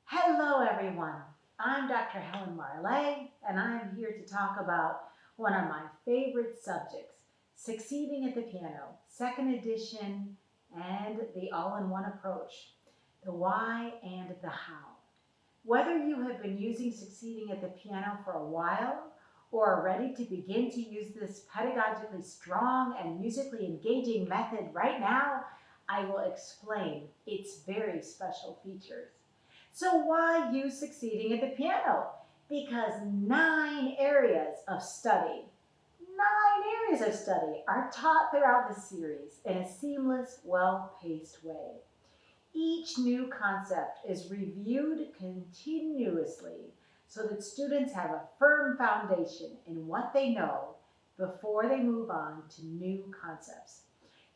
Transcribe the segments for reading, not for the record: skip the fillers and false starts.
Hello everyone, I'm Dr. Helen Marlais and I'm here to talk about one of my favorite subjects, Succeeding at the Piano, second edition and the all-in-one approach, the why and the how. Whether you have been using Succeeding at the Piano for a while or are ready to begin to use this pedagogically strong and musically engaging method right now, I will explain its very special features. So why use Succeeding at the Piano? Because 9 areas of study are taught throughout the series in a seamless, well-paced way. Each new concept is reviewed continuously so that students have a firm foundation in what they know before they move on to new concepts.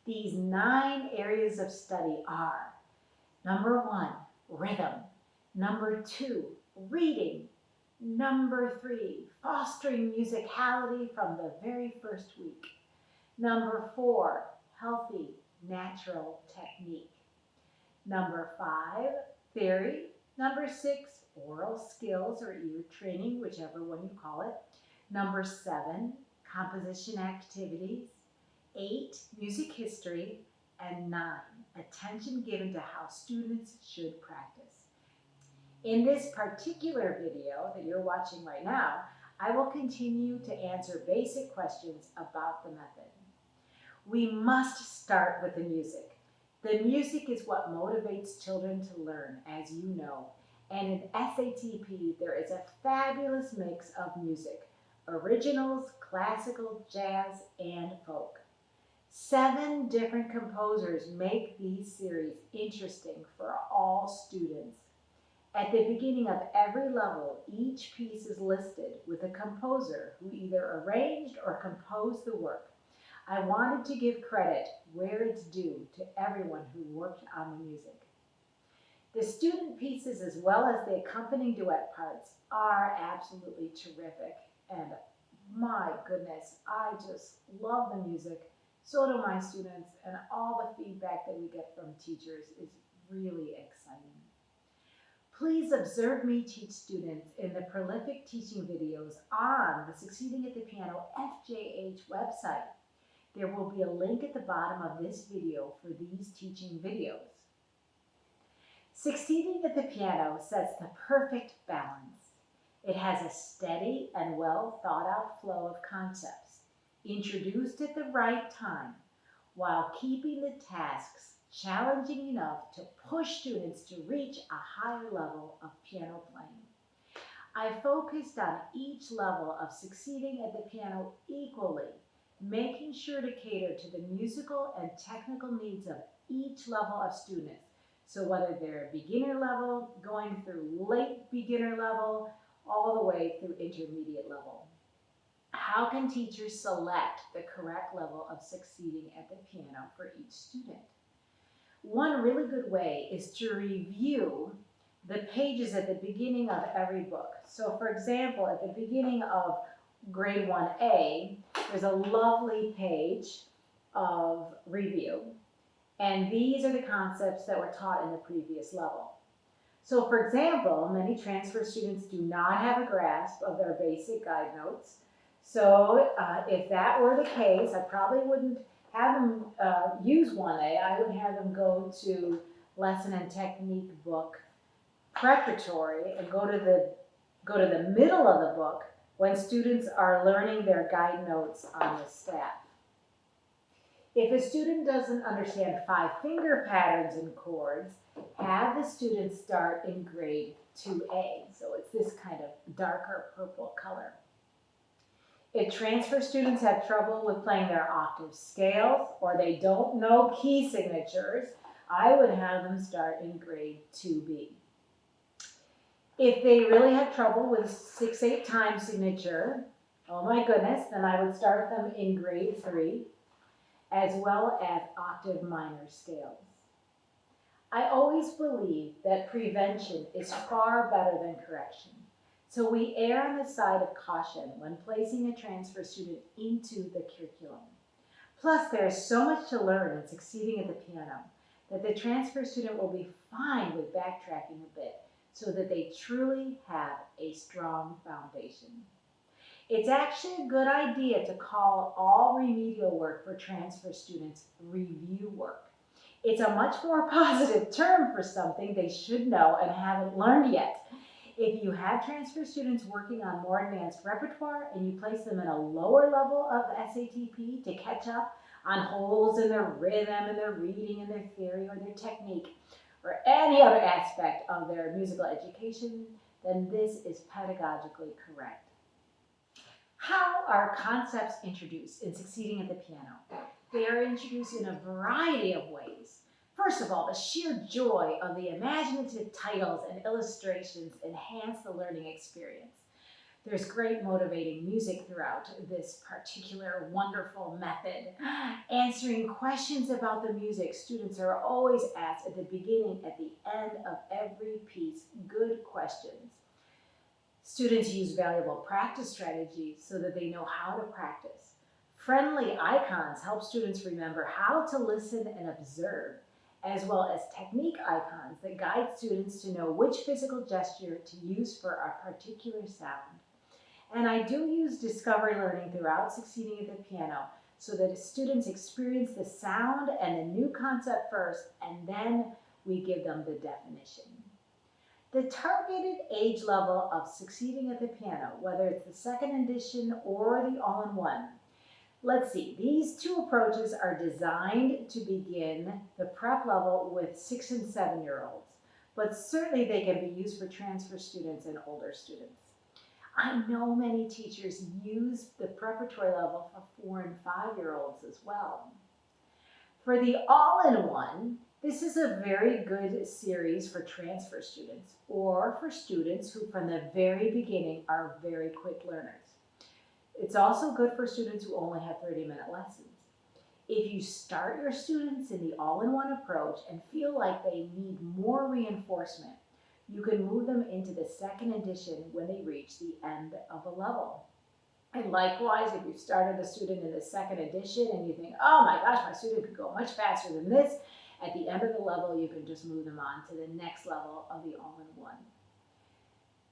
These 9 areas of study are: number 1, rhythm; number 2, reading; number 3, fostering musicality from the very first week; number 4, healthy, natural technique; number 5, theory; number 6, oral skills or ear training, whichever one you call it; number 7, composition activities; 8, music history; and 9, attention given to how students should practice. In this particular video that you're watching right now, I will continue to answer basic questions about the method. We must start with the music. The music is what motivates children to learn, as you know. And in SATP, there is a fabulous mix of music: originals, classical, jazz, and folk. 7 different composers make these series interesting for all students. At the beginning of every level, each piece is listed with a composer who either arranged or composed the work. I wanted to give credit where it's due to everyone who worked on the music. The student pieces, as well as the accompanying duet parts, are absolutely terrific. And my goodness, I just love the music. So do my students, and all the feedback that we get from teachers is really exciting. Please observe me teach students in the prolific teaching videos on the Succeeding at the Piano FJH website. There will be a link at the bottom of this video for these teaching videos. Succeeding at the Piano sets the perfect balance. It has a steady and well thought out flow of concepts, introduced at the right time, while keeping the tasks challenging enough to push students to reach a higher level of piano playing. I focused on each level of Succeeding at the Piano equally, making sure to cater to the musical and technical needs of each level of students. So whether they're beginner level, going through late beginner level, all the way through intermediate level. How can teachers select the correct level of Succeeding at the Piano for each student? One really good way is to review the pages at the beginning of every book. So for example, at the beginning of grade 1A, there's a lovely page of review. And these are the concepts that were taught in the previous level. So for example, many transfer students do not have a grasp of their basic guide notes. So if that were the case, I probably wouldn't have them use 1A. I would have them go to lesson and technique book preparatory and go to the middle of the book when students are learning their guide notes on the staff. If a student doesn't understand 5-finger patterns and chords, have the student start in grade 2A. So it's this kind of darker purple color. If transfer students have trouble with playing their octave scales or they don't know key signatures, I would have them start in grade 2B. If they really have trouble with 6/8 time signature, oh my goodness, then I would start them in grade 3, as well as octave minor scales. I always believe that prevention is far better than correction. So we err on the side of caution when placing a transfer student into the curriculum. Plus, there is so much to learn in Succeeding at the Piano that the transfer student will be fine with backtracking a bit. so that they truly have a strong foundation. It's actually a good idea to call all remedial work for transfer students review work. It's a much more positive term for something they should know and haven't learned yet. If you have transfer students working on more advanced repertoire and you place them in a lower level of SATP to catch up on holes in their rhythm and their reading and their theory or their technique or any other aspect of their musical education, then this is pedagogically correct. How are concepts introduced in Succeeding at the Piano? They are introduced in a variety of ways. First of all, the sheer joy of the imaginative titles and illustrations enhance the learning experience. There's great motivating music throughout this particular wonderful method. Answering questions about the music, students are always asked at the beginning, at the end of every piece, good questions. Students use valuable practice strategies so that they know how to practice. Friendly icons help students remember how to listen and observe, as well as technique icons that guide students to know which physical gesture to use for a particular sound. And I do use discovery learning throughout Succeeding at the Piano so that students experience the sound and the new concept first, and then we give them the definition. The targeted age level of Succeeding at the Piano, whether it's the second edition or the all-in-one. Let's see, these two approaches are designed to begin the prep level with 6 and 7-year-olds, but certainly they can be used for transfer students and older students. I know many teachers use the preparatory level for 4 and 5-year-olds as well. For the all-in-one, this is a very good series for transfer students or for students who from the very beginning are very quick learners. It's also good for students who only have 30-minute lessons. If you start your students in the all-in-one approach and feel like they need more reinforcement, you can move them into the second edition when they reach the end of a level. And likewise, if you've started a student in the second edition and you think, oh my gosh, my student could go much faster than this, at the end of the level, you can just move them on to the next level of the all-in-one.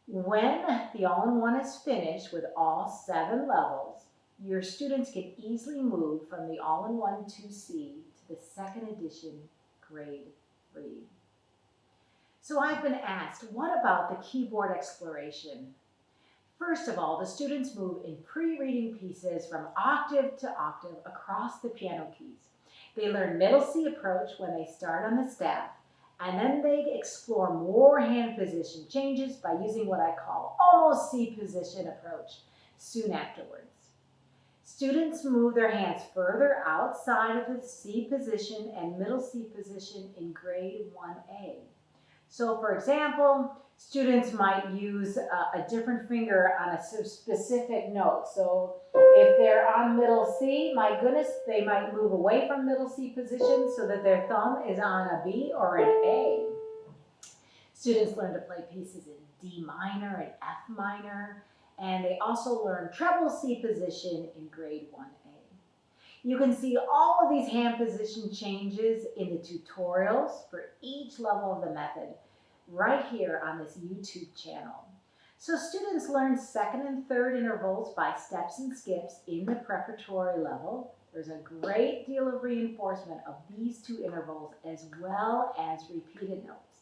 When the all-in-one is finished with all 7 levels, your students can easily move from the all-in-one 2C to the second edition grade 3. So I've been asked, what about the keyboard exploration? First of all, the students move in pre-reading pieces from octave to octave across the piano keys. They learn middle C approach when they start on the staff, and then they explore more hand position changes by using what I call almost C position approach soon afterwards. Students move their hands further outside of the C position and middle C position in grade 1A. So for example, students might use a different finger on a specific note. So if they're on middle C, my goodness, they might move away from middle C position so that their thumb is on a B or an A. Students learn to play pieces in D minor and F minor, and they also learn treble C position in grade 1A. You can see all of these hand position changes in the tutorials for each level of the method right here on this YouTube channel. So students learn second and third intervals by steps and skips in the preparatory level. There's a great deal of reinforcement of these 2 intervals as well as repeated notes.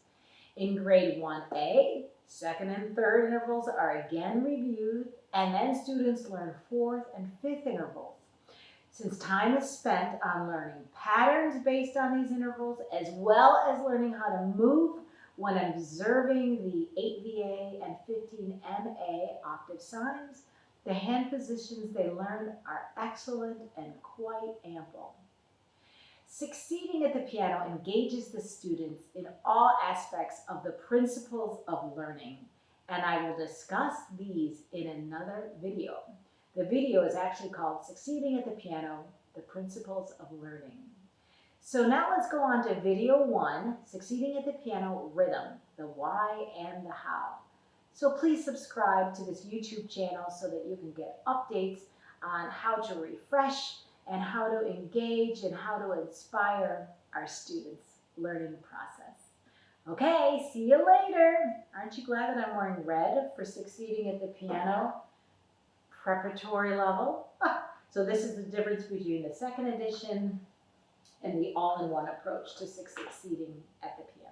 In grade 1A, second and third intervals are again reviewed, and then students learn 4th and 5th intervals. Since time is spent on learning patterns based on these intervals, as well as learning how to move when observing the 8VA and 15MA octave signs, the hand positions they learn are excellent and quite ample. Succeeding at the Piano engages the students in all aspects of the principles of learning, and I will discuss these in another video. The video is actually called Succeeding at the Piano, the Principles of Learning. So now let's go on to video 1, Succeeding at the Piano Rhythm, the why and the how. So please subscribe to this YouTube channel so that you can get updates on how to refresh and how to engage and how to inspire our students' learning process. Okay, see you later. Aren't you glad that I'm wearing red for succeeding at the piano preparatory level? So this is the difference between the second edition and the all-in-one approach to succeeding at the piano.